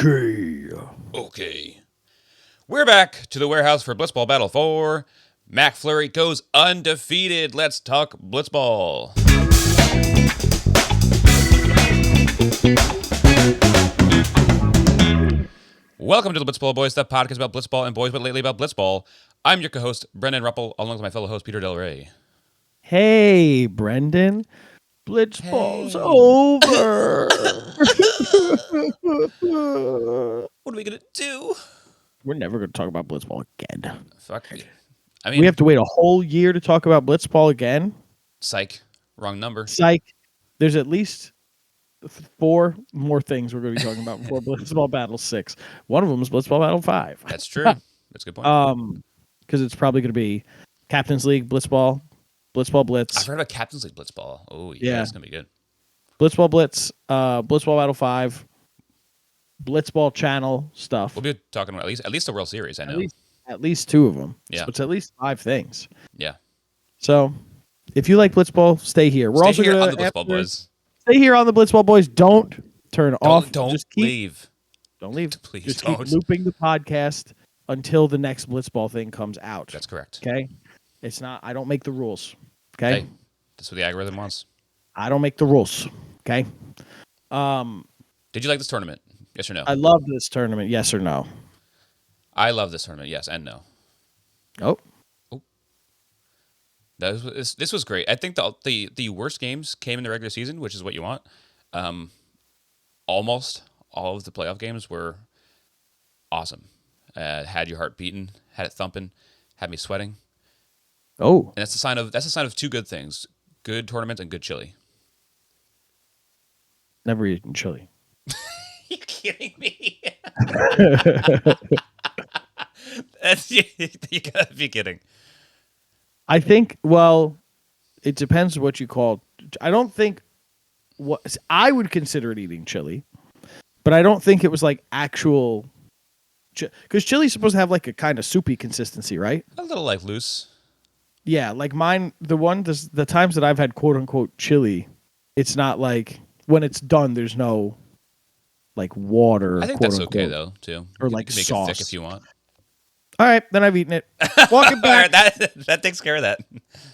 Okay. We're back to the warehouse for Blitzball Battle 4. MacFlurry goes undefeated. Let's talk Blitzball. Welcome to the Blitzball Boys, the podcast about Blitzball and boys, but lately about Blitzball. I'm your co-host, Brendan Ruppel, along with my fellow host, Peter Del Rey. Hey, Brendan. Blitzball's over. What are we going to do? We're never going to talk about Blitzball again. Fuck. I mean, we have to wait a whole year to talk about Blitzball again? Psych. Wrong number. Psych. There's at least 4 more things we're going to be talking about before Blitzball Battle 6. One of them is Blitzball Battle 5. That's true. That's a good point. Because it's probably going to be Captain's League, Blitzball Blitz. I've heard about Captain's League Blitzball. Oh, yeah. It's going to be good. Blitzball Blitz, Blitzball Battle 5, Blitzball Channel stuff. We'll be talking about at least the World Series, I know. At least 2 of them. Yeah. So it's at least 5 things. Yeah. So if you like Blitzball, stay here. We're also here gonna, on the Blitzball Boys. Stay here on the Blitzball Boys. Don't turn off. Don't leave. Don't leave. Please just don't. Keep looping the podcast until the next Blitzball thing comes out. That's correct. Okay? It's not. I don't make the rules. Okay? Hey, that's what the algorithm wants. I don't make the rules. Okay? Did you like this tournament? Yes or no? I love this tournament. Yes or no? I love this tournament. Yes and no. Oh. This was great. I think the worst games came in the regular season, which is what you want. Almost all of the playoff games were awesome. Had your heart beating, had it thumping, had me sweating. Oh. And that's a sign of 2 good things: good tournament and good chili. Never eaten chili. You kidding me? You gotta be kidding. I think, well, it depends what you call. I don't think I would consider it eating chili, but I don't think it was like actual. Because chili's supposed to have like a kind of soupy consistency, right? A little like loose. Yeah, like mine. The times that I've had quote unquote chili, it's not like when it's done. There's no like water. I think that's okay though too. Or you like can make sauce it thick if you want. All right, then I've eaten it. Walk it back. that takes care of that.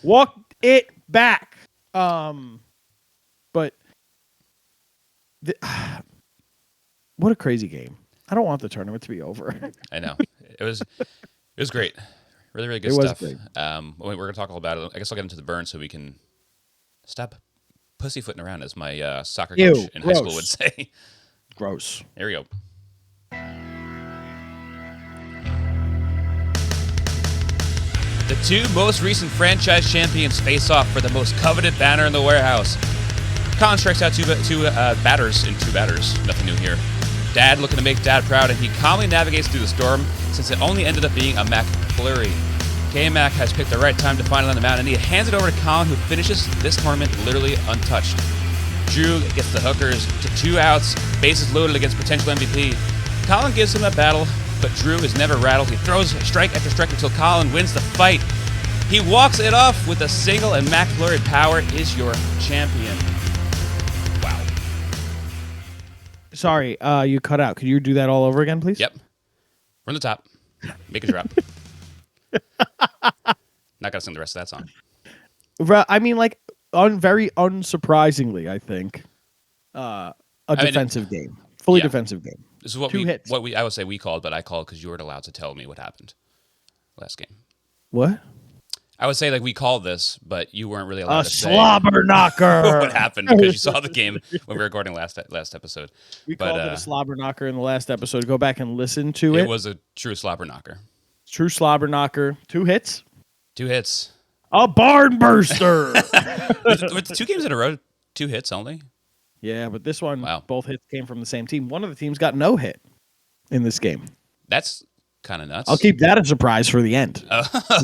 Walk it back. But what a crazy game. I don't want the tournament to be over. I know. It was great. Really, really good stuff. Great. We're gonna talk all about it. I guess I'll get into the burn so we can stop pussyfooting around, as my soccer coach in high school would say. Gross. Here we go. The 2 most recent franchise champions face off for the most coveted banner in the warehouse. Colin strikes out two batters in 2 batters. Nothing new here. Dad looking to make Dad proud, and he calmly navigates through the storm since it only ended up being a MacFlurry. K-Mac has picked the right time to find it on the mound, and he hands it over to Colin, who finishes this tournament literally untouched. Drew gets the hookers to 2 outs, bases loaded against potential MVP. Colin gives him a battle, but Drew is never rattled. He throws strike after strike until Colin wins the fight. He walks it off with a single, and MacFlurry Power is your champion. Wow. Sorry, you cut out. Could you do that all over again, please? Yep. From the top. Make a drop. Not gonna sing the rest of that song. I mean, like, very unsurprisingly, I think, defensive game. Fully defensive game. This is what 2 hits. I would say we called, but I called because you weren't allowed to tell me what happened last game. What? I would say, like, we called this, but you weren't really allowed to say slobber knocker. what happened because you saw the game when we were recording last episode. We called it a slobber knocker in the last episode. Go back and listen to it. It was a true slobber knocker. True slobber knocker. 2 hits. 2 hits. A barn burster. with 2 games in a row, 2 hits only. Yeah, but this one, both hits came from the same team. One of the teams got no hit in this game. That's kind of nuts. I'll keep that a surprise for the end.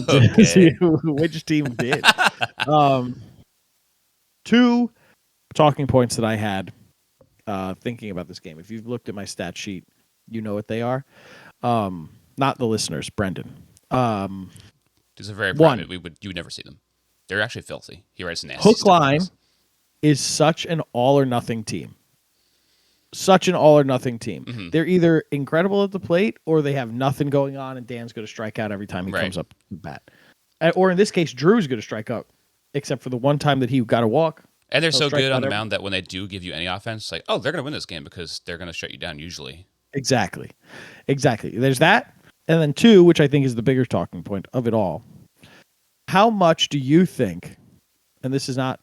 Okay. See which team did. 2 talking points that I had thinking about this game. If you've looked at my stat sheet, you know what they are. Not the listeners, Brendan. These are very private. You would never see them. They're actually filthy. He writes nasty Hook stuff line is such an all or nothing team. such an all or nothing team. Mhm. They're either incredible at the plate or they have nothing going on, and Dan's going to strike out every time he Right. comes up to the bat. Or in this case, Drew's going to strike out, except for the one time that he got a walk. And they're He'll so strike good on out the every- mound that when they do give you any offense, like, oh, they're going to win this game because they're going to shut you down usually. Exactly. There's that. And then 2, which I think is the bigger talking point of it all. How much do you think, and this is not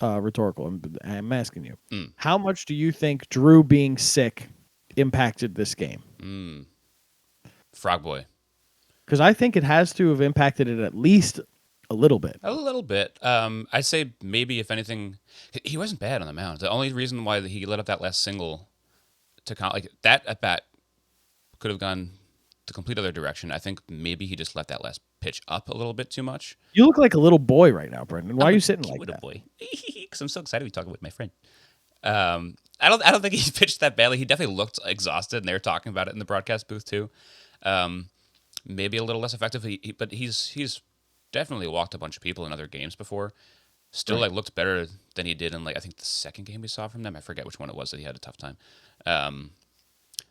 rhetorical, I'm asking you, how much do you think Drew being sick impacted this game? Frog Boy. Because I think it has to have impacted it at least a little bit. A little bit. I'd say maybe, if anything, he wasn't bad on the mound. The only reason why he let up that last single to count, like that at bat could have gone the complete other direction. I think maybe he just let that last pitch up a little bit too much. You look like a little boy right now, Brendan. Why are you sitting like Cute that? boy. Because I'm so excited to be talking with my friend. I don't think he pitched that badly. He definitely looked exhausted, and they were talking about it in the broadcast booth too. Maybe a little less effective, but he's definitely walked a bunch of people in other games before. Still, like, looked better than he did in, like, I think the second game we saw from them. I forget which one it was that he had a tough time. But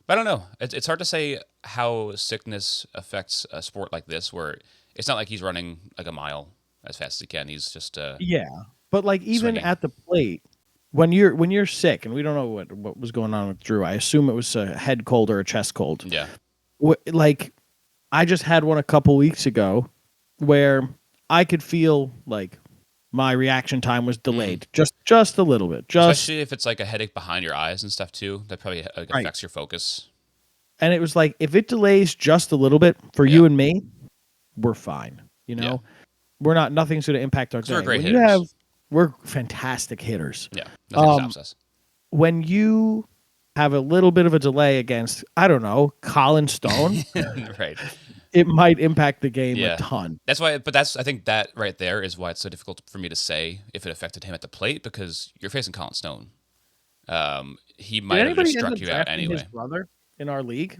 I don't know. It's hard to say how sickness affects a sport like this, where it's not like he's running like a mile as fast as he can. He's just Yeah, but like even swinging. at the plate, when you're sick, and we don't know what was going on with Drew. I assume it was a head cold or a chest cold. Yeah. Like I just had one a couple weeks ago where I could feel like my reaction time was delayed just a little bit. Especially if it's like a headache behind your eyes and stuff too. That probably affects your focus. And it was like, if it delays just a little bit for you and me, we're fine. You know, nothing's going to impact our day. We're great hitters. We're fantastic hitters. Yeah, nothing stops us. When you have a little bit of a delay against, I don't know, Colin Stone, Right. it might impact the game a ton. That's why, but I think that right there is why it's so difficult for me to say if it affected him at the plate, because you're facing Colin Stone. He might have just struck you out anyway. His brother in our league?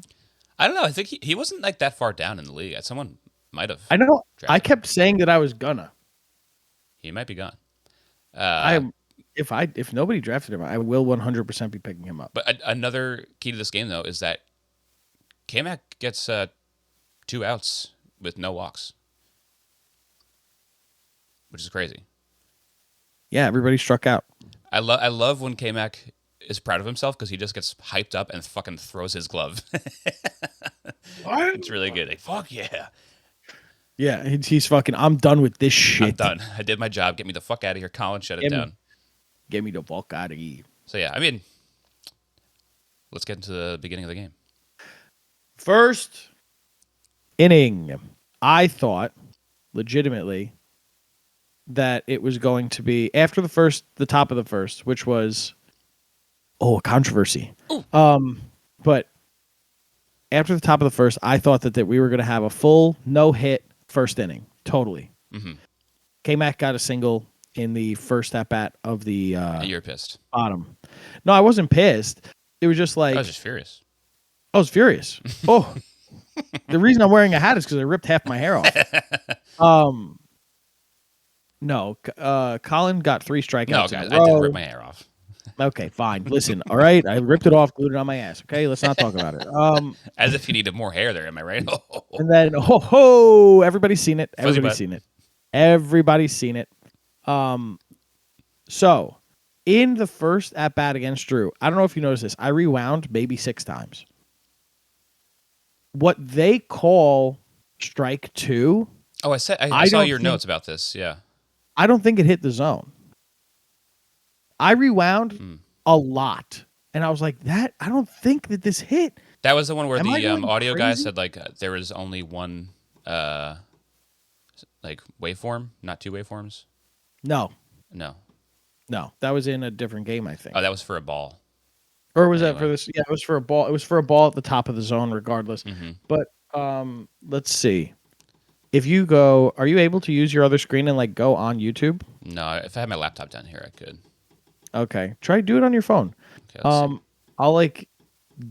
I don't know. I think he wasn't like that far down in the league. Someone might have. I know. I him. kept saying that I was gonna. He might be gone. If nobody drafted him, I will 100% be picking him up. But another key to this game, though, is that K-Mac gets 2 outs with no walks, which is crazy. Yeah, everybody struck out. I love when K-Mac is proud of himself, because he just gets hyped up and fucking throws his glove. It's really good. Like, fuck yeah. Yeah, he's fucking, I'm done with this shit. I'm done. I did my job. Get me the fuck out of here, Colin. Shut it down. Get me the fuck out of here. So, yeah, I mean, let's get into the beginning of the game. First inning, I thought legitimately that it was going to be after the top of the first, which was a controversy. But after the top of the first, I thought that we were going to have a full no-hit first inning. Totally. Mm-hmm. K-Mac got a single in the first at-bat of the You're pissed. bottom. No, I wasn't pissed. It was just like... I was just furious. I was furious. Oh, the reason I'm wearing a hat is because I ripped half my hair off. No, Colin got 3 strikeouts. No, guys, I did rip my hair off. Okay, fine. Listen, all right, I ripped it off, glued it on my ass. Okay, let's not talk about it. As if you needed more hair there, am I right? And then, everybody's seen it. Everybody's seen it. So, in the first at bat against Drew, I don't know if you noticed this. I rewound maybe 6 times. What they call strike 2. Oh, I saw your notes about this. Yeah. I don't think it hit the zone. I rewound a lot, and I was like, "That I don't think that this hit." That was the one where the audio crazy? guy said like there was only one like waveform, not 2 waveforms. No, that was in a different game, I think. Oh, that was for a ball. Or was that for this? Yeah, it was for a ball. It was for a ball at the top of the zone, regardless. Mm-hmm. But let's see. If you go, are you able to use your other screen and like go on YouTube? No, if I had my laptop down here, I could. Okay, try do it on your phone. Okay, let's see. I'll like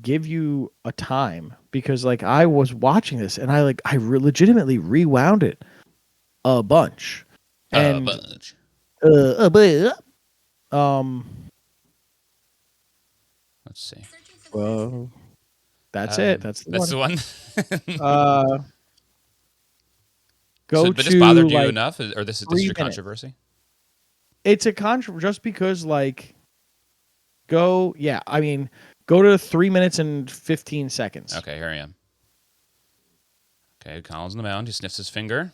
give you a time because like I was watching this and I legitimately rewound it a bunch. And Let's Let's see. Well, that's it. That's the That's the one. one. Go But to this bothered you like enough, or this is 3 your minutes. controversy? It's a just because like go to 3 minutes and 15 seconds. Okay, here I am. Okay, Colin's on the mound. He sniffs his finger.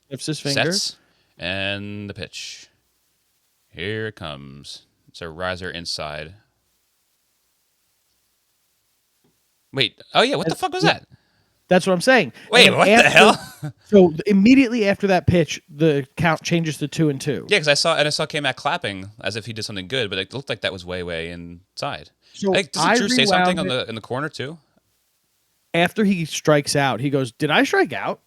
Sniffs his finger. Sets, and the pitch. Here it comes. It's a riser inside. Wait. Oh yeah. What the fuck was that? That's what I'm saying. Wait. What the hell? So immediately after that pitch, the count changes to 2-2. Yeah, because I saw K-Mac clapping as if he did something good, but it looked like that was way inside. So Doesn't Drew say something in the corner too? After he strikes out, he goes, "Did I strike out?"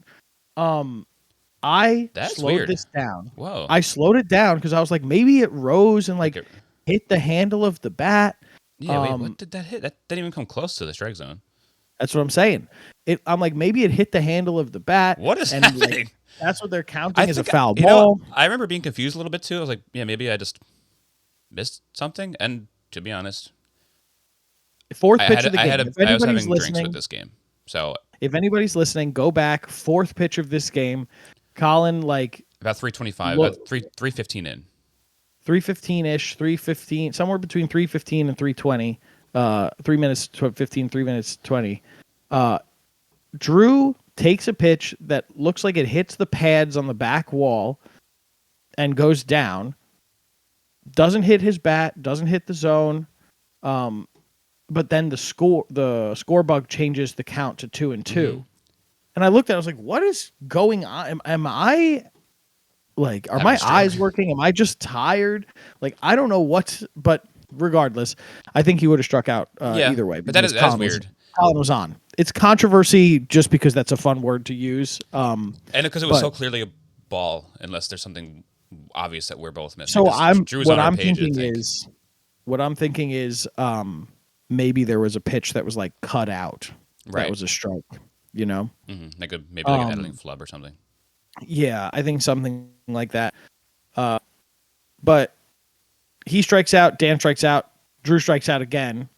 I That's slowed weird. this down. Whoa. I slowed it down because I was like, maybe it rose and like hit the handle of the bat. Yeah, wait, what did that hit? That didn't even come close to the strike zone. That's what I'm saying. I'm like, maybe it hit the handle of the bat. What is happening? Like, that's what they're counting as a foul ball. I remember being confused a little bit too. I was like, yeah, maybe I just missed something. And to be honest, fourth pitch of the game. I was having drinks with this game. So if anybody's listening, go back. Fourth pitch of this game. Colin, like about 3:25, about 3:15 in. 3:15-ish, 3:15, somewhere between 3:15 and 3:20. 3 minutes 15, 3 minutes 20. Drew takes a pitch that looks like it hits the pads on the back wall and goes down. Doesn't hit his bat, doesn't hit the zone. But then the score bug changes the count to 2-2. Mm-hmm. And I looked at it, I was like, what is going on? Am I like, are my eyes working? Am I just tired? Like, I don't know but regardless, I think he would have struck out either way. But that is weird. Colin was on. It's controversy just because that's a fun word to use. And because it was so clearly a ball, unless there's something obvious that we're both missing. So what I'm thinking is maybe there was a pitch that was like cut out. Right. That was a strike, you know? Mm-hmm. Like maybe like an editing flub or something. Yeah, I think something like that. But he strikes out, Dan strikes out, Drew strikes out again,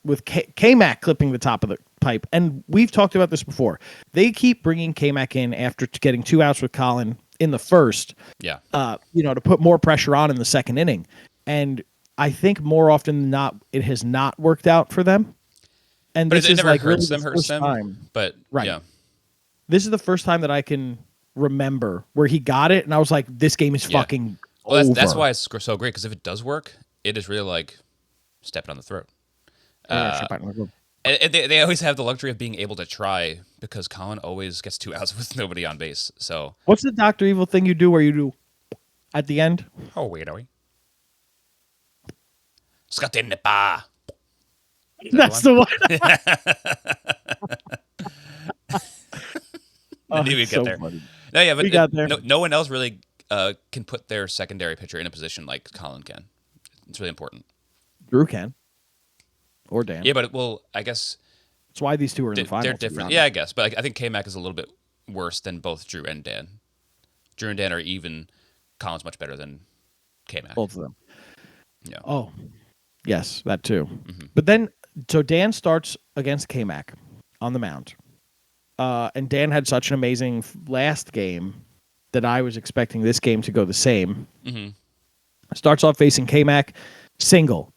with K-Mac clipping the top of the pipe. And we've talked about this before. They keep bringing K-Mac in after getting 2 outs with Colin in the first. Yeah. To put more pressure on in the second inning. And I think more often than not, it has not worked out for them. And but this it never like hurts really them. Time. But right. Yeah. This is the first time that I can remember where he got it, and I was like, "This game is fucking over." That's why it's so great, because if it does work, it is really like stepping on the throat. And they always have the luxury of being able to try, because Colin always gets 2 outs with nobody on base. So what's the Dr. Evil thing you do where you do at the end? Oh, wait, are we? Scott in the bar. That's the one. I knew we'd get there. Funny. No, yeah, but we got there. No one else really can put their secondary pitcher in a position like Colin can. It's really important. Drew can. Or Dan. Yeah, but I guess that's why these two are in the final. They're different. Yeah, I guess. But I think K-Mac is a little bit worse than both Drew and Dan. Drew and Dan are even. Colin's much better than K-Mac. Both of them. Yeah. Oh, yes, that too. Mm-hmm. But then, so Dan starts against K-Mac on the mound. And Dan had such an amazing last game that I was expecting this game to go the same. Mm-hmm. Starts off facing K-Mac, single.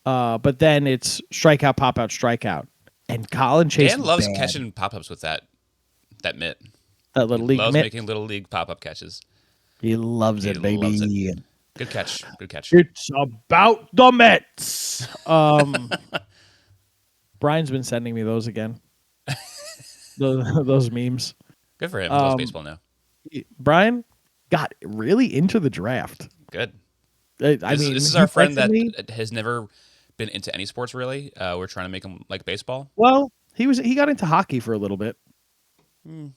But then it's strikeout, pop-out, strikeout. And Colin chases Dan loves catching pop-ups with that mitt. That little league loves mitt. making little league pop-up catches. He loves it, baby. Loves it. Good catch. Good catch. It's about the Mets. Brian's been sending me those again. those memes. Good for him. He loves baseball now. Brian got really into the draft. Good. This is our friend that has never been into any sports really. We're trying to make him like baseball. Well, he got into hockey for a little bit.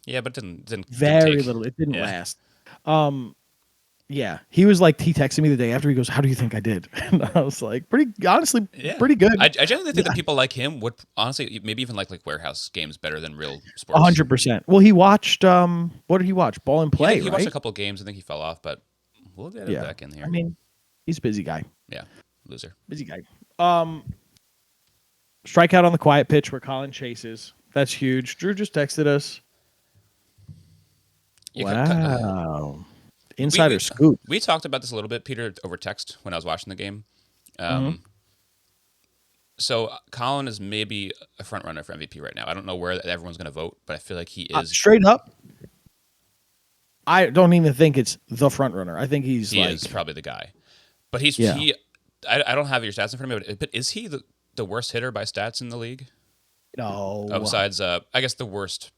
Yeah, but it didn't very little. It didn't last. Yeah, he was like, he texted me the day after. He goes, "How do you think I did?" And I was like, pretty good. I genuinely think that people like him would honestly maybe even like warehouse games better than real sports. 100%. Well, he watched what did he watch? Ball and Play. He watched a couple of games. I think he fell off, but we'll get him back in here. I mean, he's a busy guy. Yeah, loser. Busy guy. Strikeout on the quiet pitch where Colin chases. That's huge. Drew just texted us. Yeah, Wow. Insider we scoop. we talked about this a little bit, Peter, over text when I was watching the game. Mhm. So Colin is maybe a front runner for MVP right now. I don't know where everyone's going to vote, but I feel like he is. Straight up, I don't even think it's the front runner. I think he's He like is probably the guy, but he's Yeah. he. I don't have your stats in front of me, but is he the worst hitter by stats in the league? no. Oh, besides, I guess the worst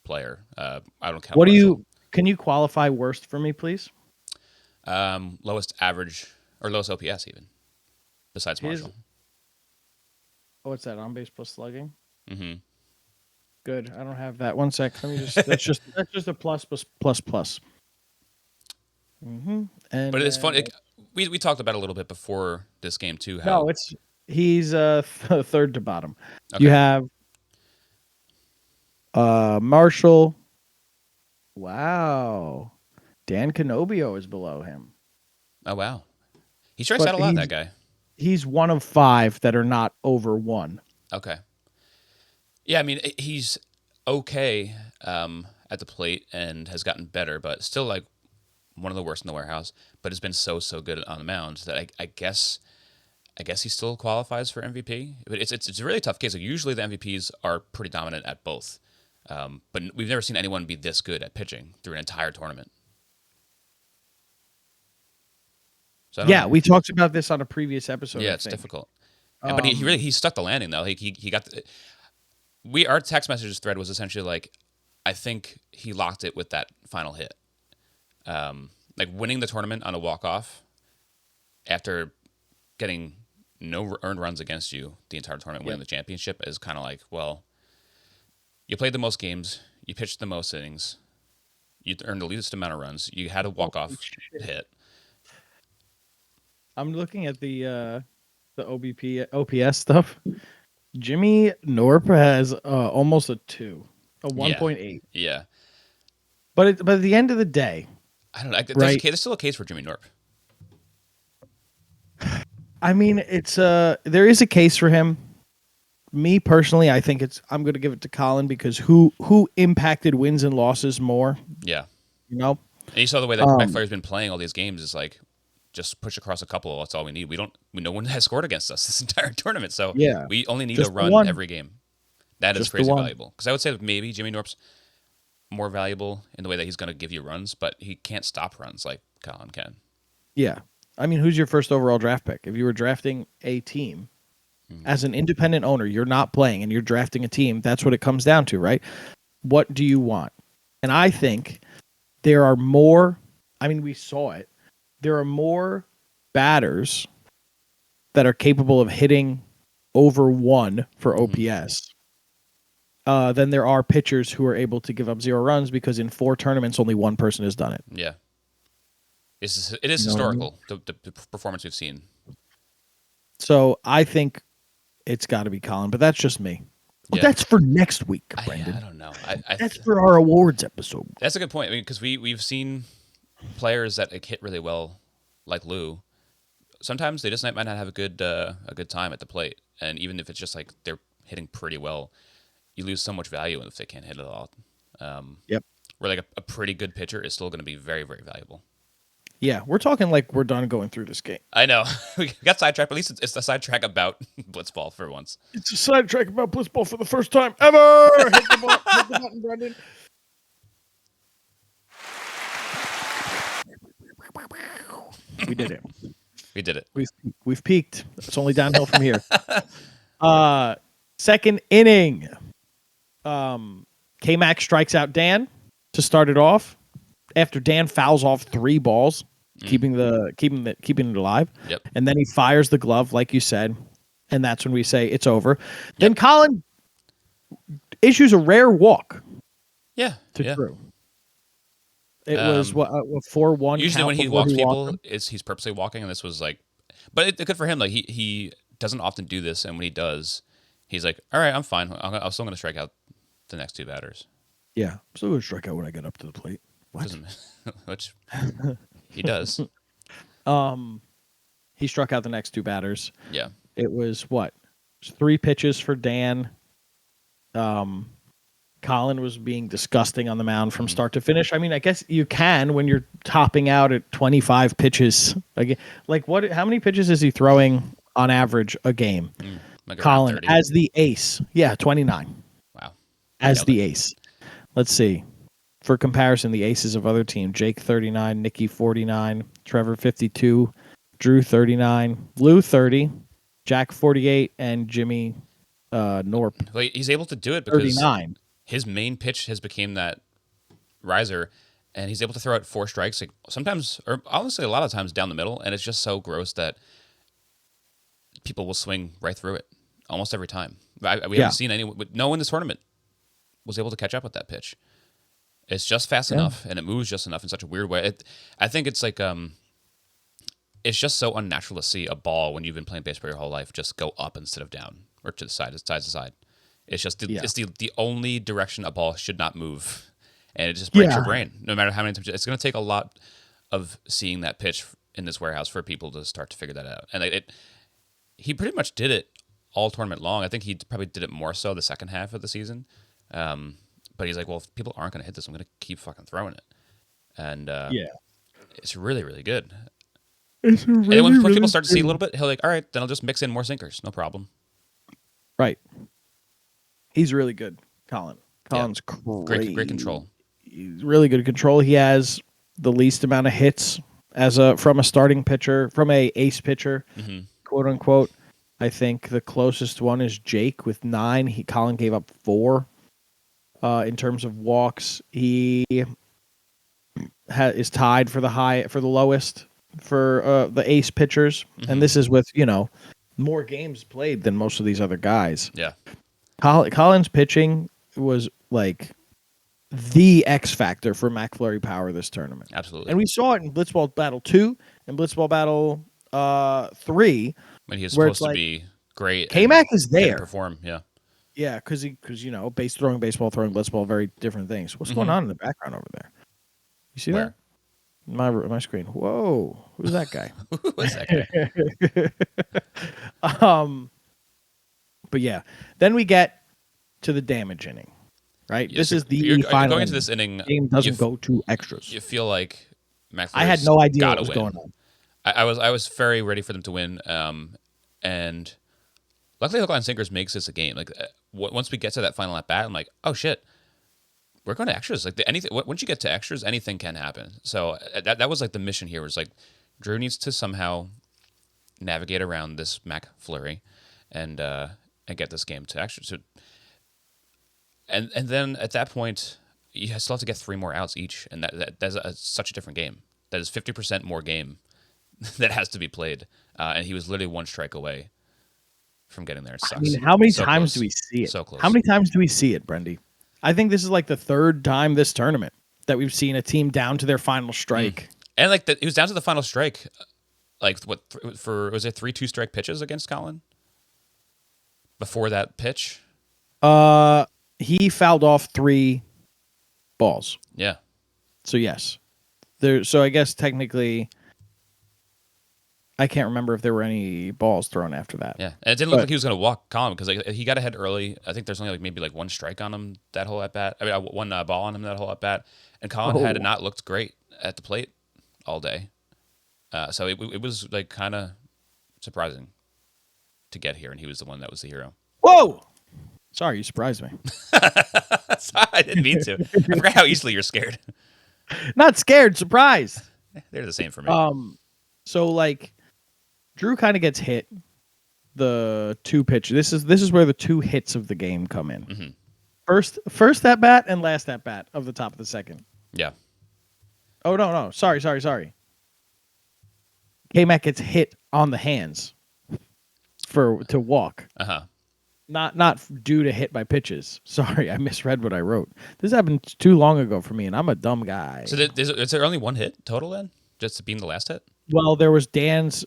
player. I don't count. What do Marshall. you? Can you qualify worst for me, please? Lowest average or lowest OPS even, besides Marshall. What's that? On base plus slugging. Mm-hmm. Good. I don't have that. 1 sec. Let me just. That's just a plus. Mm-hmm. And But it's fun. We talked about it a little bit before this game too. How No, he's third to bottom. Okay. You have Marshall. Wow. Dan Canobio is below him. Oh wow, he strikes out a lot. That guy. He's one of 5 that are not over 1. Okay. Yeah, I mean he's okay at the plate and has gotten better, but still like one of the worst in the warehouse. But has been so good on the mound that I guess he still qualifies for MVP. But it's a really tough case. Like, usually the MVPs are pretty dominant at both, but we've never seen anyone be this good at pitching through an entire tournament. So Yeah, we talked about this on a previous episode. Yeah, it's difficult. But he stuck the landing though. He got our text messages thread was essentially like, I think he locked it with that final hit. Like winning the tournament on a walk-off after getting no earned runs against you the entire tournament, winning the championship is kind of like, well, you played the most games, you pitched the most innings, you earned the least amount of runs, you had a walk-off hit. I'm looking at the OBP OPS stuff. Jimmy Norp has almost a 2, a 1.8. Yeah. But at the end of the day, I don't know. There's still a case for Jimmy Norp. I mean, there is a case for him. Me personally, I think I'm going to give it to Colin because who impacted wins and losses more? Yeah. You know? And you saw the way that MacFlurry's been playing all these games is like, just push across a couple. That's all we need. No one has scored against us this entire tournament, so we only need a run every game. That is crazy valuable. Because I would say maybe Jimmy Norp's more valuable in the way that he's going to give you runs, but he can't stop runs like Colin can. Yeah. I mean, who's your first overall draft pick? If you were drafting a team as an independent owner, you're not playing and you're drafting a team, that's what it comes down to, right? What do you want? And I think there are more, I mean, we saw it. There are more batters that are capable of hitting over 1 for OPS than there are pitchers who are able to give up 0 runs because in 4 tournaments, only 1 person has done it. Yeah. It is historical, the performance we've seen. So I think it's got to be Colin, but that's just me. Well, that's for next week, Brendan. I don't know. That's for our awards episode. That's a good point. I mean, because we've seen players that hit really well, like Lou. Sometimes they just might not have a good time at the plate, and even if it's just like they're hitting pretty well, you lose so much value if they can't hit at all. Yep. Where like a pretty good pitcher is still going to be very, very valuable. Yeah, we're talking like we're done going through this game. I know. We got sidetracked, but at least it's a sidetrack about Blitzball for once. It's a sidetrack about Blitzball for the first time ever. Hit the button, Brendan. We did it. We did it. We've peaked. It's only downhill from here. Second inning. K-Mac strikes out Dan to start it off. After Dan fouls off 3 balls, keeping it alive. Yep. And then he fires the glove, like you said, and that's when we say it's over. Yep. Then Colin issues a rare walk. Yeah. To Drew. It was what 4-1. Usually when he walks people, he's purposely walking, and this was like, but it's good for him. Like he doesn't often do this, and when he does, he's like, all right, I'm fine. I'm still going to strike out the next 2 batters. Yeah, I'm still going to strike out when I get up to the plate. What? Which he does. He struck out the next 2 batters. Yeah. It was what? 3 pitches for Dan. Colin was being disgusting on the mound from start to finish. I mean, I guess you can when you're topping out at 25 pitches. Like what? How many pitches is he throwing on average a game? Like Colin 30. as the ace. Yeah, 29 Wow. as the ace. Let's see. For comparison, the aces of other teams: Jake 39, Nikki 49, Trevor 52, Drew 39, Lou 30, Jack 48, and Jimmy Norp Well, he's able to do it because 39. his main pitch has become that riser, and he's able to throw out 4 strikes. Like sometimes, or honestly, a lot of times down the middle, and it's just so gross that people will swing right through it almost every time. We haven't seen anyone. No one in this tournament was able to catch up with that pitch. It's just fast enough, and it moves just enough in such a weird way. I think it's like it's just so unnatural to see a ball when you've been playing baseball your whole life just go up instead of down, or to the side, to side. It's just it's the only direction a ball should not move, and it just breaks your brain. No matter how many times, it's going to take a lot of seeing that pitch in this warehouse for people to start to figure that out. And he pretty much did it all tournament long. I think he probably did it more so the second half of the season. But he's like, well, if people aren't going to hit this, I'm going to keep fucking throwing it. And it's really, really good. It's really, and when really people start to see a little bit, he'll like, all right, then I'll just mix in more sinkers. No problem. Right. He's really good, Colin. Colin's great control. He's really good control. He has the least amount of hits from a starting pitcher, from a ace pitcher, quote unquote. I think the closest one is Jake with 9. Colin gave up 4. In terms of walks, he is tied for the lowest for the ace pitchers, and this is with more games played than most of these other guys. Yeah, Colin's pitching was like the X factor for MacFlurry Power this tournament. Absolutely, and we saw it in Blitzball Battle 2 and Blitzball Battle 3 when he was supposed to be great. K-Mac is there. Perform, yeah. Yeah, because throwing baseball, throwing blitzball, very different things. What's going on in the background over there? You see that? My screen. Whoa, who's that guy? Who was that guy? But yeah, then we get to the damage inning, right? Yeah, this is the final. Going into this inning, game doesn't go to extras. You feel like MacFlurry. I had no idea what was going on. I was very ready for them to win, and luckily, Hook, Line, Sinkers makes this a game. Like once we get to that final at bat, I'm like, oh shit, we're going to extras. Like anything. Once you get to extras, anything can happen. So that was like the mission here. Was like Drew needs to somehow navigate around this MacFlurry and get this game to extras. So, and then at that point, you still have to get 3 more outs each, and that's such a different game. That is 50% more game that has to be played, and he was literally 1 strike away from getting there. It sucks. I mean, how many times do we see it? So close. How many times do we see it, Brendy? I think this is like the 3rd time this tournament that we've seen a team down to their final strike. And like it was down to the final strike. Like was it 3 2-strike pitches against Colin? Before that pitch? He fouled off 3 balls. Yeah. So yes. So I guess technically I can't remember if there were any balls thrown after that. Yeah, and it didn't look like he was going to walk Colin because he got ahead early. I think there's only maybe 1 strike on him that whole at bat. I mean, 1 ball on him that whole at bat, and Colin had not looked great at the plate all day. So it was like kind of surprising to get here, and he was the one that was the hero. Whoa! Sorry, you surprised me. I didn't mean to. I forgot how easily you're scared. Not scared, surprised. They're the same for me. So like. Drew kind of gets hit. The 2 pitch. This is where the 2 hits of the game come in. Mm-hmm. First at bat and last at bat of the top of the second. Yeah. Oh no! Sorry. K-Mac gets hit on the hands to walk. Not due to hit by pitches. Sorry, I misread what I wrote. This happened too long ago for me, and I'm a dumb guy. So is there only 1 hit total then? Just being the last hit? Well, there was Dan's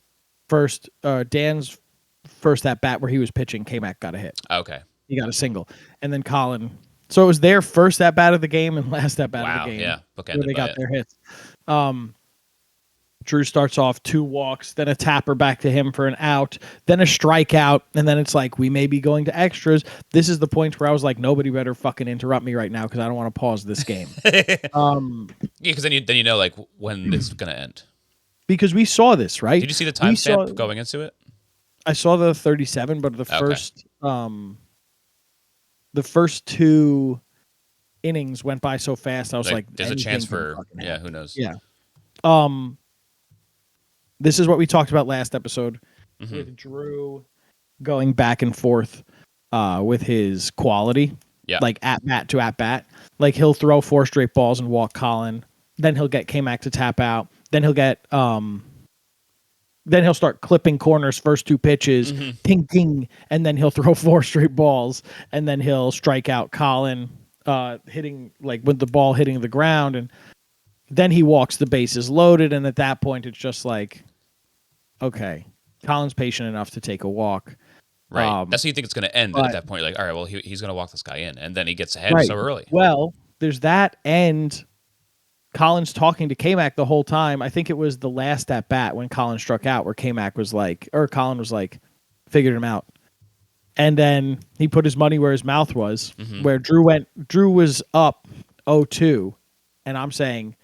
first at bat where he was pitching. K-Mac got a hit. Okay, he got a single, and then Colin. So it was their first at bat of the game and last at bat of the game. Yeah, where they got their hits. Drew starts off 2 walks, then a tapper back to him for an out, then a strikeout, and then it's like, we may be going to extras. This is the point where I was like, nobody better fucking interrupt me right now because I don't want to pause this game. Yeah, because then you know like when it's gonna end. Because we saw this, right? Did you see the timestamp going into it? I saw the 37, but the first 2 innings went by so fast. I was like there's a chance for who knows? Yeah. This is what we talked about last episode with Drew going back and forth with his quality. Yeah. Like at bat to at bat. Like he'll throw 4 straight balls and walk Colin. Then he'll get K-Mac to tap out. Then he'll get then he'll start clipping corners first 2 pitches, pinking, and then he'll throw 4 straight balls, and then he'll strike out Colin, hitting like with the ball hitting the ground, and then he walks the bases loaded, and at that point it's just like, okay, Colin's patient enough to take a walk. Right. That's how you think it's going to end. At that point, you're like, all right, well, he's going to walk this guy in, and then he gets ahead so early. Well, there's that, and Colin's talking to K-Mac the whole time. I think it was the last at bat when Colin struck out where K-Mac was like, or Colin was like, figured him out. And then he put his money where his mouth was, where Drew was up 0-2, and I'm saying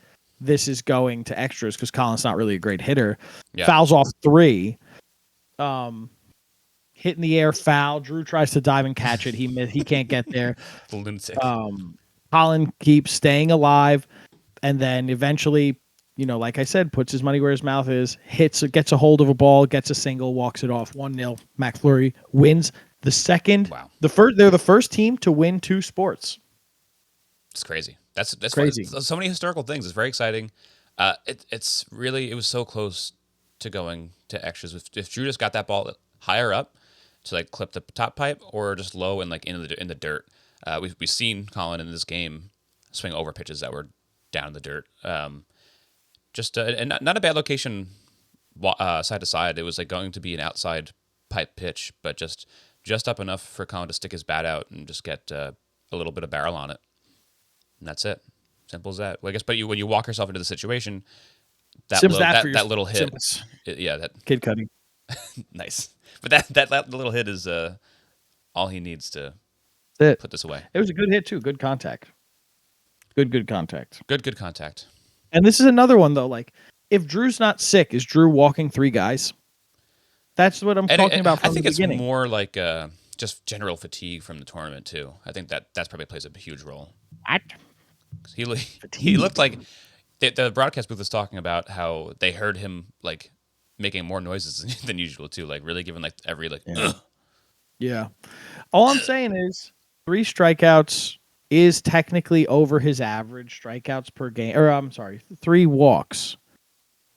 this is going to extras because Colin's not really a great hitter. Yeah. Fouls off 3. Hit in the air, foul. Drew tries to dive and catch it. He can't get there. Lunatic. Colin keeps staying alive, and then eventually, like I said, puts his money where his mouth is, gets a hold of a ball, gets a single, walks it off 1-0. MacFlurry wins the second. Wow. They're the first team to win 2 sports. It's crazy. That's crazy. So many historical things. It's very exciting. It was so close to going to extras. If Drew just got that ball higher up to like clip the top pipe, or just low and like in the dirt. We've seen Colin in this game swing over pitches that were down in the dirt. And not a bad location side to side. It was like going to be an outside pipe pitch, but just up enough for Colin to stick his bat out and just get a little bit of barrel on it. And that's it. Simple as that. Well, I guess, but when you walk yourself into the situation, that little hit, that Kid Cudi. Nice. But that little hit is all he needs to put this away. It was a good hit too. Good contact. Good contact. Good contact. And this is another one though. Like, if Drew's not sick, is Drew walking 3 guys? That's what I'm talking about from the beginning. It's more like just general fatigue from the tournament too. I think that's probably plays a huge role. What? He looked like the broadcast booth was talking about how they heard him like making more noises than usual too, like really giving like every like. Yeah. All I'm saying is 3 strikeouts is technically over his average strikeouts per game. Or I'm sorry, 3 walks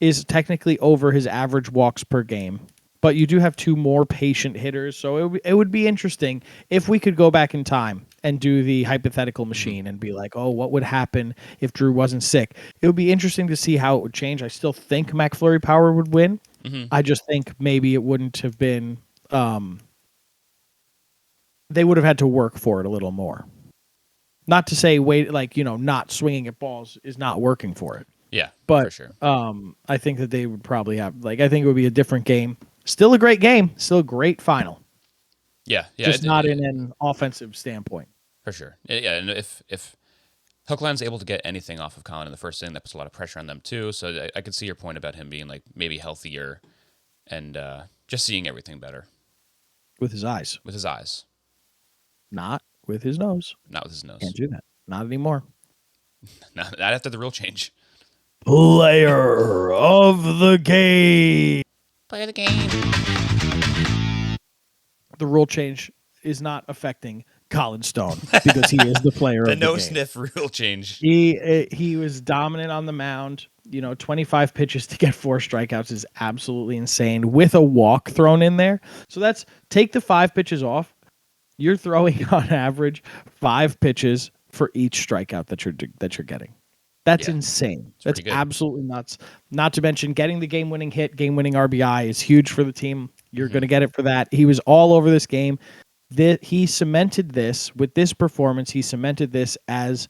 is technically over his average walks per game. But you do have 2 more patient hitters, so it would be interesting if we could go back in time and do the hypothetical machine and be like, oh, what would happen if Drew wasn't sick? It would be interesting to see how it would change. I still think MacFlurry Power would win. I just think maybe it wouldn't have been they would have had to work for it a little more. Not to say not swinging at balls is not working for it. Yeah, but for sure. I think that they would probably have I think it would be a different game. Still a great game. Still a great final. Yeah. Just not in an offensive standpoint. For sure. Yeah, and if Hookland's able to get anything off of Colin in the first inning, that puts a lot of pressure on them too. So I could see your point about him being like maybe healthier and just seeing everything better. With his eyes. With his eyes. Not with his nose. Not with his nose. Can't do that. Not anymore. Not after the rule change. Player of the game. Play the game. The rule change is not affecting Colin Stone because he is the player of the game. The no-sniff rule change. He was dominant on the mound. 25 pitches to get 4 strikeouts is absolutely insane with a walk thrown in there. So take the 5 pitches off. You're throwing on average 5 pitches for each strikeout that you're getting. That's insane. That's absolutely nuts. Not to mention getting the game-winning hit, game-winning RBI is huge for the team. You're going to get it for that. He was all over this game. He cemented this with this performance. He cemented this as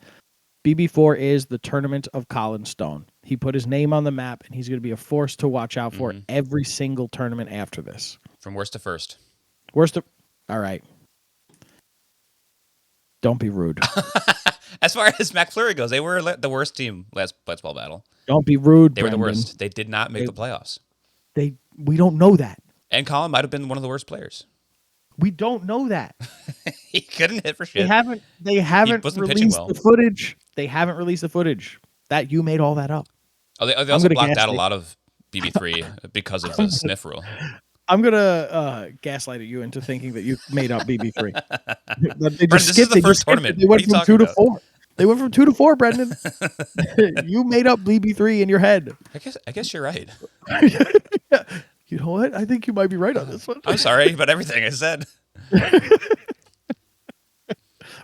BB4 is the tournament of Colin Stone. He put his name on the map, and he's going to be a force to watch out for Mm-hmm. every single tournament after this. From worst to first. All right. Don't be rude. As far as MacFlurry goes, they were the worst team last Blitzball Battle. Don't be rude, They were the Brendan. worst. They did not make the playoffs. We don't know that. And Colin might have been one of the worst players. We don't know that. He couldn't hit for shit. They haven't wasn't pitching released well. the footage. They haven't released the footage. That you made all that up. Oh, they also blocked out a lot of BB3 because of the sniff rule. I'm gonna gaslight you into thinking that you made up BB3. They Brendan, this is the first tournament. They What went are you from 2 talking to 4. They went from 2 to 4, Brendan. You made up BB3 in your head. I guess you're right. You know what? I think you might be right on this one. I'm sorry about everything I said.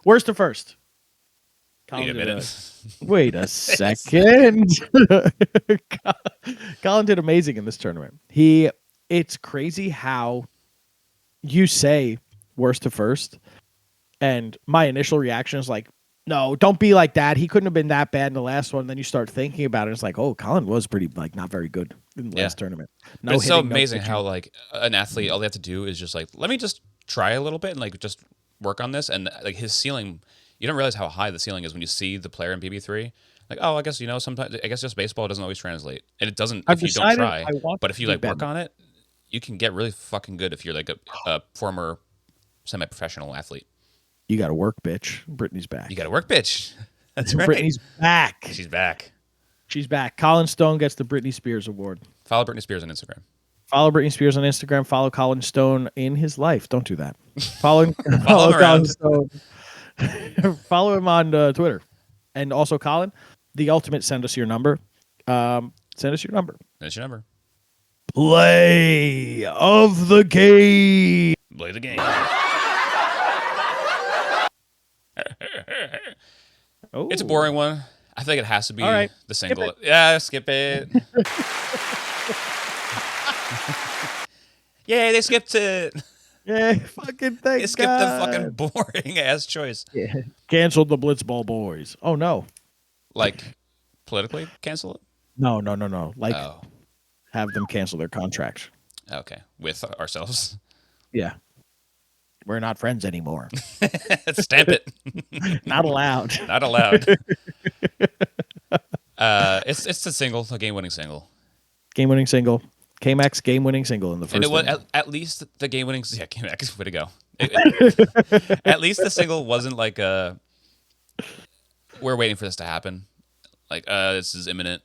Worst to first. Wait a minute. Wait a second. Colin did amazing in this tournament. It's crazy how you say worst to first, and my initial reaction is like, no, don't be like that. He couldn't have been that bad in the last one. Then you start thinking about it. It's like, oh, Colin was pretty not very good in the last tournament. But it's so amazing how like an athlete, all they have to do is just like, let me just try a little bit and like just work on this. And like his ceiling, you don't realize how high the ceiling is when you see the player in BB3. Like, oh, I guess, sometimes, I guess just baseball doesn't always translate. And it doesn't if you don't try. But if you like work on it, you can get really fucking good if you're like a former semi-professional athlete. You got to work, bitch. Brittany's back. You got to work, bitch. That's right. Brittany's back. She's back. She's back. Colin Stone gets the Britney Spears Award. Follow Britney Spears on Instagram. Follow Britney Spears on Instagram. Follow Colin Stone in his life. Don't do that. Follow Colin Stone. Follow him on Twitter. And also, Colin, the ultimate, send us your number. Send us your number. That's your number. Play of the game. Play the game. Oh. It's a boring one. I think it has to be the single. Skip it. Yeah, skip it. Yay, they skipped it. Yeah, fucking thank They skipped God. the fucking boring ass choice. Yeah. Canceled the Blitzball boys. Oh, no. Like, politically cancel it? No. Like, Oh, have them cancel their contract. okay. With ourselves. Yeah. We're not friends anymore. Stamp it. Not allowed. Not allowed. It's a single, a game-winning single. Game-winning single. K-Max game-winning single in the first And it was inning. at least the game-winning. Yeah, K-Max, way to go. At least the single wasn't like we're waiting for this to happen. Like this is imminent.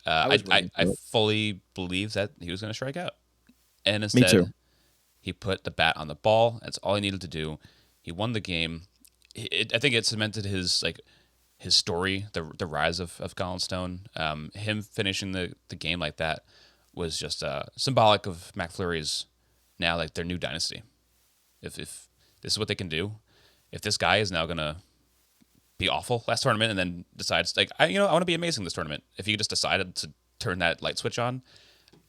I fully believe that he was going to strike out, and instead, Me too. he put the bat on the ball. That's all he needed to do. He won the game. I think it cemented his story, the rise of Colin Stone. Him finishing the game like that was just symbolic of MacFlurry's now like their new dynasty. If this is what they can do, if this guy is now gonna be awful last tournament and then decides like I want to be amazing this tournament, if he just decided to turn that light switch on,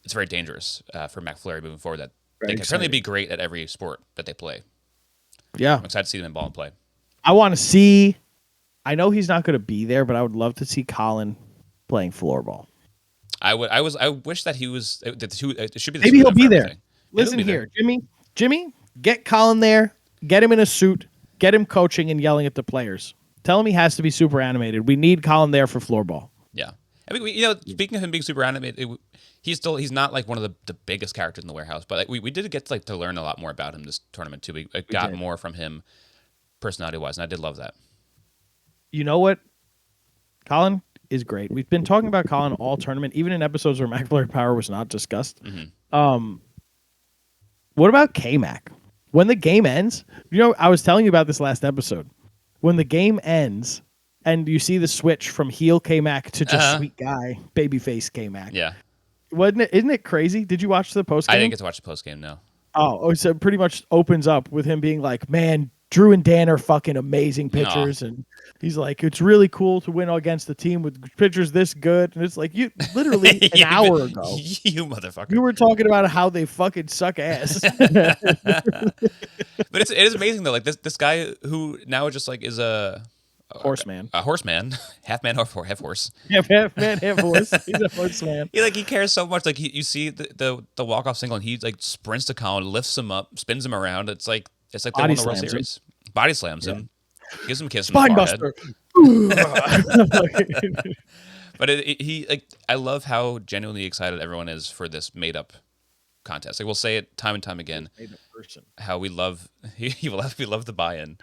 it's very dangerous for MacFlurry moving forward. That they can certainly be great at every sport that they play. Yeah. I'm excited to see them in ball and play. I want to see. I know he's not going to be there, but I would love to see Colin playing floorball. I wish that he was. It should be. Maybe he'll be there. Everything. Listen here, Jimmy, get Colin there. Get him in a suit. Get him coaching and yelling at the players. Tell him he has to be super animated. We need Colin there for floorball. Yeah, I mean, speaking of him being super animated, he's not like one of the biggest characters in the warehouse, but like, we did get to learn a lot more about him this tournament too. We got more from him personality wise, and I did love that. You know what? Colin is great. We've been talking about Colin all tournament, even in episodes where MacFlurry Power was not discussed. Mm-hmm. What about K-Mac? When the game ends, I was telling you about this last episode. When the game ends and you see the switch from heel K-Mac to just sweet guy, babyface K-Mac. Yeah. Isn't it crazy? Did you watch the post game? I didn't get to watch the post game, no. Oh, so it pretty much opens up with him being like, man, Drew and Dan are fucking amazing pitchers. And he's like, it's really cool to win against a team with pitchers this good. And it's like, you literally an hour ago. You motherfucker. You were talking about how they fucking suck ass. But it is amazing though. Like this guy who now just like is a Horseman. A horseman, half man, half horse. Half man, half horse. He's a horseman. He cares so much. Like you see the walk off single, and he like sprints to Colin, lifts him up, spins him around. It's like they won the World Series. Body slams him, gives him a kiss. Spine in the buster. But he like I love how genuinely excited everyone is for this made up contest. Like we'll say it time and time again. How we love we love the buy-in.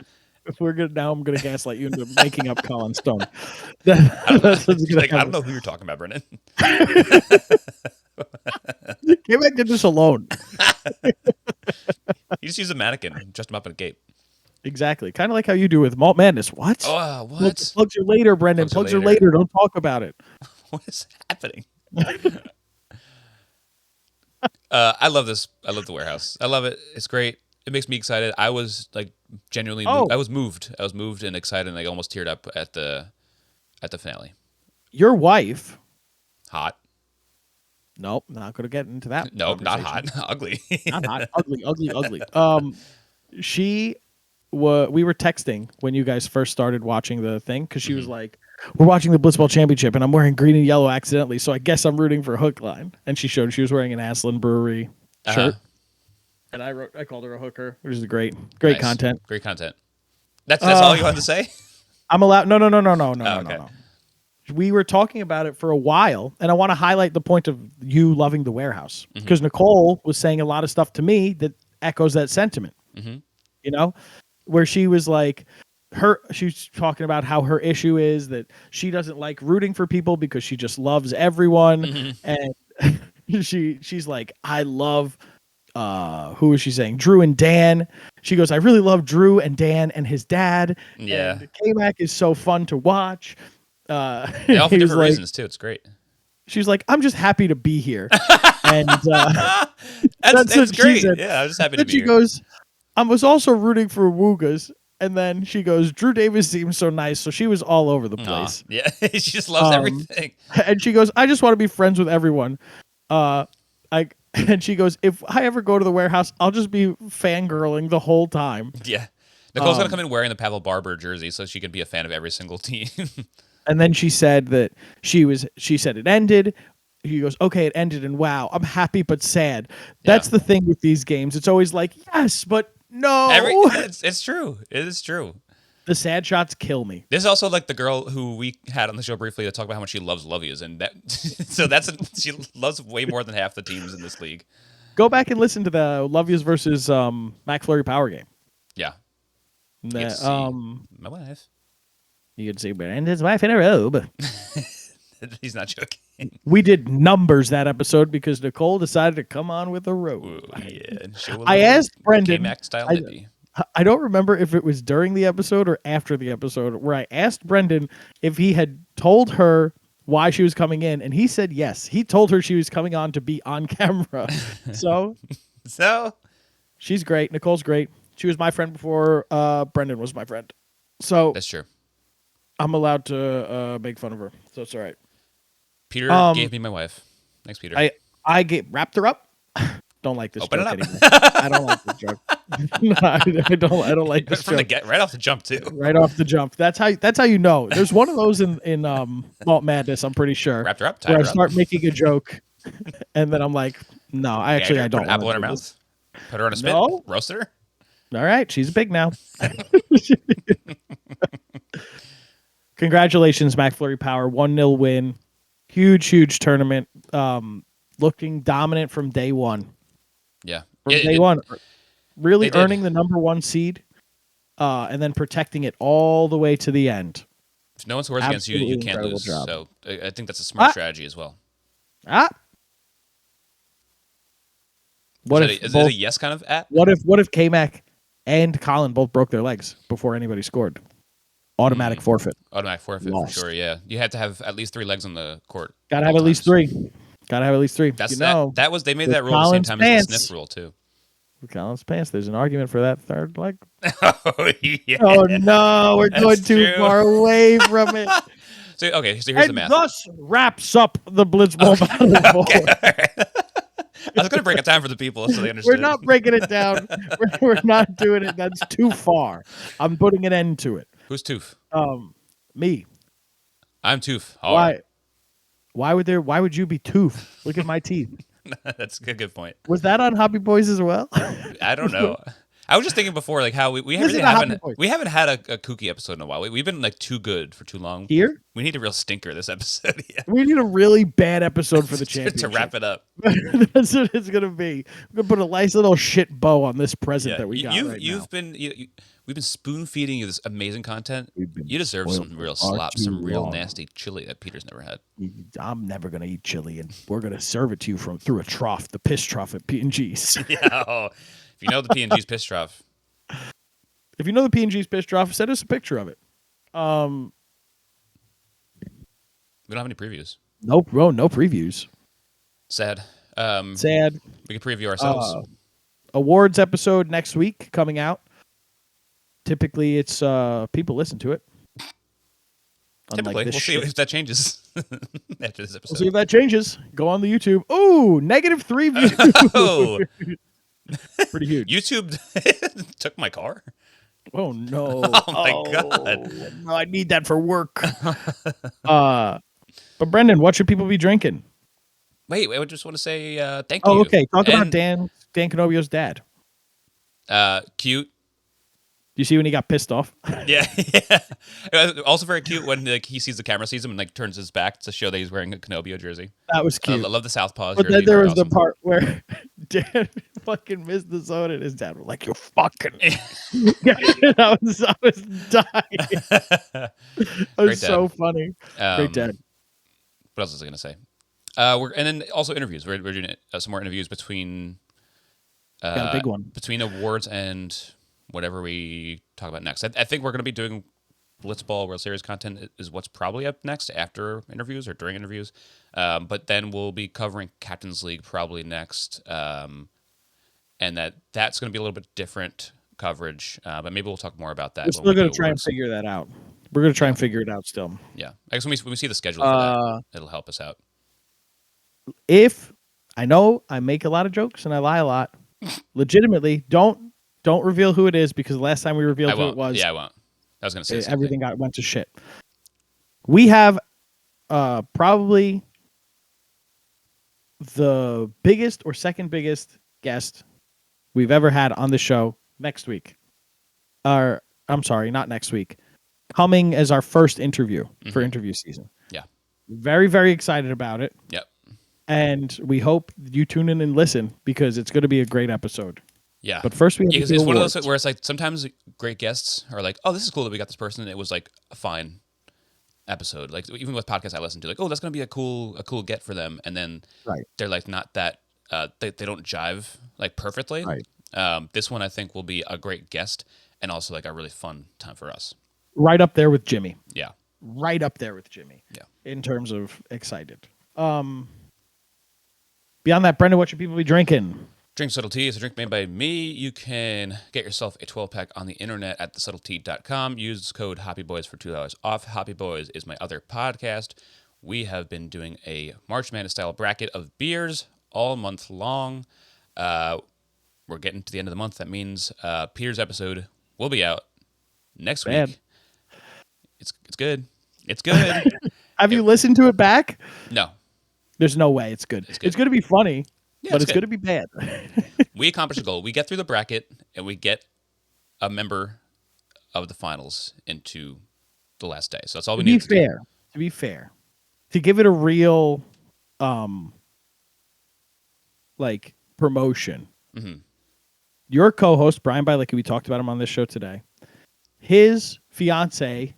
If we're good now, I'm gonna gaslight you into making up Colin Stone. That's what's gonna happen. I don't know who you're talking about, Brennan. K-Mac did this alone. You just use a mannequin, dressed him up in a cape. Exactly. Kind of like how you do with Malt Madness. What? Oh, what? Plugs are later, Brendan. Plugs are later. Don't talk about it. What is happening? I love this. I love the warehouse. I love it. It's great. It makes me excited. I was like genuinely I was moved. I was moved and excited and like almost teared up at the finale. Your wife. Hot. Nope, not going to get into that. Nope, not hot. Ugly. Not hot. Ugly. We were texting when you guys first started watching the thing because she was like, we're watching the Blitzball Championship and I'm wearing green and yellow accidentally, so I guess I'm rooting for Hook Line. And she showed she was wearing an Aslan Brewery shirt. And I called her a hooker, which is great Nice. content. Great content. That's all you wanted to say? I'm allowed. No. Okay. No. We were talking about it for a while, and I want to highlight the point of you loving the warehouse because Nicole was saying a lot of stuff to me that echoes that sentiment. You know, where she was like, she's talking about how her issue is that she doesn't like rooting for people because she just loves everyone, and she's like, I love. Who is she saying? Drew and Dan. She goes, I really love Drew and Dan and his dad. Yeah. And K-Mac is so fun to watch. All for different reasons too. It's great. She's like, I'm just happy to be here. And that's great. Yeah, I'm just happy to be here. She goes, I was also rooting for Woogas. And then she goes, Drew Davis seems so nice. So she was all over the place. Yeah, she just loves everything. And she goes, I just want to be friends with everyone. And she goes, if I ever go to the warehouse, I'll just be fangirling the whole time. Yeah. Nicole's going to come in wearing the Pavel Barber jersey so she can be a fan of every single team. And then she said that she said it ended. He goes, okay, it ended, and wow, I'm happy but sad. That's the thing with these games. It's always like, yes, but no. It's true. It is true. The sad shots kill me. There's also like the girl who we had on the show briefly to talk about how much she loves Lovias, and that she loves way more than half the teams in this league. Go back and listen to the Lovias versus MacFlurry Power game. Yeah. My wife. You can see Brandon's wife in a robe. He's not joking. We did numbers that episode because Nicole decided to come on with a robe. Ooh, yeah. I asked Brendan. K-Mac style nippy. I don't remember if it was during the episode or after the episode where I asked Brendan if he had told her why she was coming in, and he said yes. He told her she was coming on to be on camera. So she's great. Nicole's great. She was my friend before Brendan was my friend. So that's true. I'm allowed to make fun of her, so it's all right. Peter gave me my wife. Thanks, Peter. I wrapped her up. Don't like this Open joke it up. anymore. I don't like this joke. No, I don't like this joke. Right off the jump too. Right off the jump. That's how you know. There's one of those in Malt Madness. I'm pretty sure. Wrapped her up. Where I start making a joke, and then I'm like, no, I don't. Put an apple in her mouth. Put her on a spit. No. Roast her. All right, she's big now. Congratulations, MacFlurry Power. 1-0 win. Huge tournament. Looking dominant from day one. Yeah. From day one. Really earning the number 1 seed and then protecting it all the way to the end. If no one scores against you, you can't lose. Job. So I think that's a smart strategy as well. Is it a yes kind of at? What if K-Mac and Colin both broke their legs before anybody scored? Automatic forfeit. Automatic forfeit. Lost. For sure, yeah. You had to have at least 3 legs on the court. Gotta have at least 3. That's they made that rule at the same time as the sniff rule too. With Colin's pants, there's an argument for that third leg. Oh yeah. Oh no, we're going too far away from it. So here's the math. Thus wraps up the Blitzball Battle. Okay. I was going to break it down for the people so they understand. We're not breaking it down. We're not doing it. That's too far. I'm putting an end to it. Who's Toof? Me. I'm Toof. Hard. Why would you be Toof? Look at my teeth. That's a good point. Was that on Hobby Boys as well? I don't know. I was just thinking before, like how we Listen really to Hobby haven't Boys. we haven't had a kooky episode in a while. We've been like too good for too long. Here? We need a real stinker this episode. Yeah. We need a really bad episode for the to championship. wrap it up. That's what it's gonna be. We're gonna put a nice little shit bow on this present Yeah. that we got You've now. been we've been spoon feeding you this amazing content. You deserve spoiled some real for far slop, too some real long. nasty chili that Peter's never had. I'm never gonna eat chili, and we're gonna serve it to you through a trough, the piss trough at P&G's. Yeah. Oh, if you know the P&G's piss trough. If you know the P&G's piss trough, send us a picture of it. We don't have any previews. No previews. Sad. Sad. We can preview ourselves. Awards episode next week coming out. Typically, it's people listen to it. Typically, we'll see if that changes after this episode. We'll see if that changes. Go on the YouTube. Ooh, -3 views. Oh, Pretty huge. YouTube took my car. Oh no! Oh my God! No, I need that for work. But Brendan, what should people be drinking? Wait, I just want to say thank you. Oh, okay. Talk about And, Dan Canobio's dad. Cute. Do you see when he got pissed off? Yeah. It was also very cute when he sees the camera, sees him, and like turns his back to show that he's wearing a Canobio jersey. That was cute. I love the Southpaws. But jersey, then there very was the awesome. part where Dan fucking missed the zone, and his dad was like, "You fucking." I was dying. It was Great so dad. funny. Great dad. What else was I going to say? And then also interviews. We're doing some more interviews between Got a big one. between awards and whatever we talk about next. I think we're going to be doing Blitzball World Series content is what's probably up next after interviews or during interviews. But then we'll be covering Captain's League probably next. And that's going to be a little bit different coverage. But maybe we'll talk more about that. We're still going to try and figure that out. We're going to try and figure it out still. Yeah. I guess when we see the schedule for that, it'll help us out. If I know I make a lot of jokes and I lie a lot, legitimately, don't reveal who it is, because the last time we revealed who it was, yeah, I won't. I was going to say the same everything thing. went to shit. We have probably the biggest or second biggest guest we've ever had on the show next week. Or I'm sorry, not next week. Coming as our first interview for interview season. Yeah. Very, very excited about it. Yep. And we hope you tune in and listen, because it's going to be a great episode. Yeah. But first we have to do it's one of awards. those where it's like sometimes great guests are like, oh, this is cool that we got this person. And it was like a fine episode. Like even with podcasts I listen to, like, oh, that's going to be a cool get for them. And then they're like not that, they don't jive like perfectly. Right. This one I think will be a great guest and also like a really fun time for us. Right up there with Jimmy. Yeah. Right up there with Jimmy. Yeah. In terms of excited. Beyond that, Brendan, what should people be drinking? Drink Subtle Tea is a drink made by me. You can get yourself a 12-pack on the internet at thesubtletea.com. Use code HoppyBoys for $2 off. Hoppy Boys is my other podcast. We have been doing a March Madness-style bracket of beers all month long. We're getting to the end of the month. That means Peter's episode will be out next week. It's good. It's good. Have you listened to it back? No. There's no way it's good. It's good. It's going to be funny, Yeah, but it's good. going to be bad. We accomplished a goal. We get through the bracket, and we get a member of the finals into the last day. So that's all we need to do. To be fair, to give it a real, like promotion. Mm-hmm. Your co-host Brian Bielicki, we talked about him on this show today. His fiance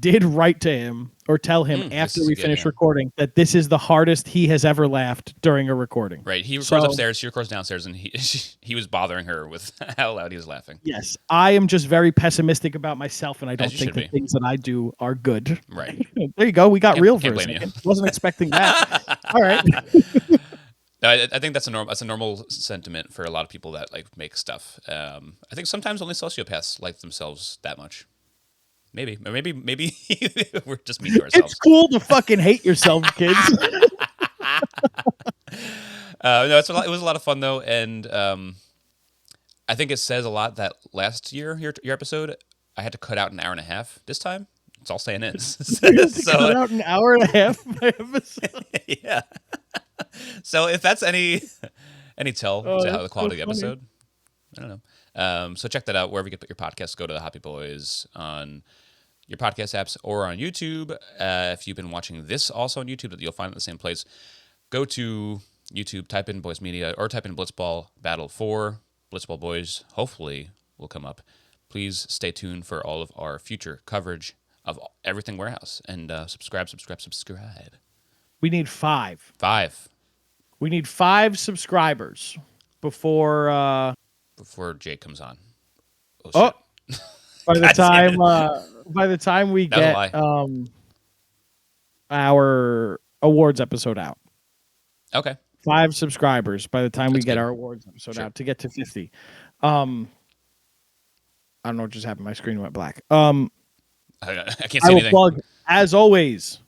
did write to him or tell him after we finished recording that this is the hardest he has ever laughed during a recording. Right. He records upstairs, she records downstairs, and he was bothering her with how loud he was laughing. Yes. I am just very pessimistic about myself, and I don't you think should the be. things that I do are good. Right. There you go. We got real for can't a blame second. Wasn't expecting that. All right. No, I think that's a normal sentiment for a lot of people that like make stuff. I think sometimes only sociopaths like themselves that much. Maybe we're just mean to ourselves. It's cool to fucking hate yourself, kids. No, it was a lot of fun though, and I think it says a lot that last year your episode I had to cut out an hour and a half this time. It's all staying in. You have to cut out an hour and a half by episode. Yeah. So if that's any tell Oh, to how the that's quality so of the funny. episode, I don't know. So check that out wherever you get your podcasts. Go to the Hoppy Boys on your podcast apps or on YouTube. If you've been watching this also on YouTube, you'll find it in the same place. Go to YouTube, type in Boys Media, or type in Blitzball Battle 4. Blitzball Boys hopefully will come up. Please stay tuned for all of our future coverage of everything Warehouse. And subscribe. We need 5. 5 We need 5 subscribers before before Jake comes on. Oh, Shit. by the God damn time it. by the time we That was a get lie. our awards episode out. Okay. 5 subscribers by the time we That's get good. our awards episode Sure. out to get to 50. I don't know what just happened. My screen went black. I can't see I will anything. plug, as always,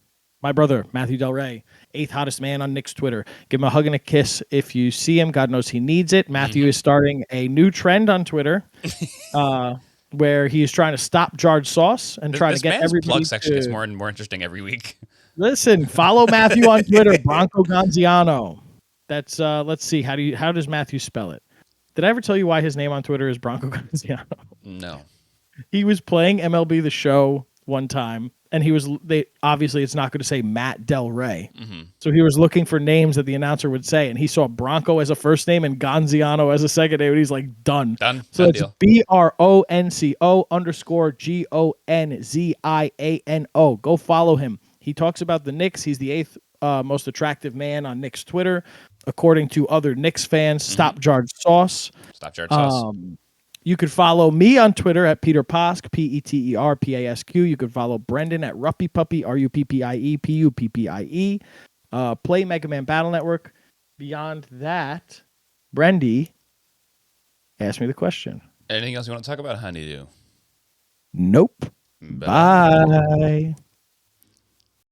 my brother, Matthew Del Rey, 8th hottest man on Nick's Twitter. Give him a hug and a kiss if you see him. God knows he needs it. Matthew is starting a new trend on Twitter where he is trying to stop jarred sauce and trying to This get man's everybody plug section to... gets more and more interesting every week. Listen, follow Matthew on Twitter, Bronco Gonziano. That's let's see, how does Matthew spell it? Did I ever tell you why his name on Twitter is Bronco Gonziano? No. He was playing MLB The Show one time, and obviously it's not going to say Matt Del Rey. Mm-hmm. So he was looking for names that the announcer would say, and he saw Bronco as a first name and Gonziano as a second name, and he's like, done. Done. So Done it's deal. BRONCO_GONZIANO. Go follow him. He talks about the Knicks. He's the 8th most attractive man on Knicks Twitter, according to other Knicks fans. Stop jarred sauce. Stop jarred sauce. You could follow me on Twitter at Peter Posk, PETERPASQ. You could follow Brendan at Ruppy Puppy, RUPPIE, PUPPIE. Play Mega Man Battle Network. Beyond that, Brendy, ask me the question. Anything else you want to talk about, honeydew? Nope. Bye. Bye.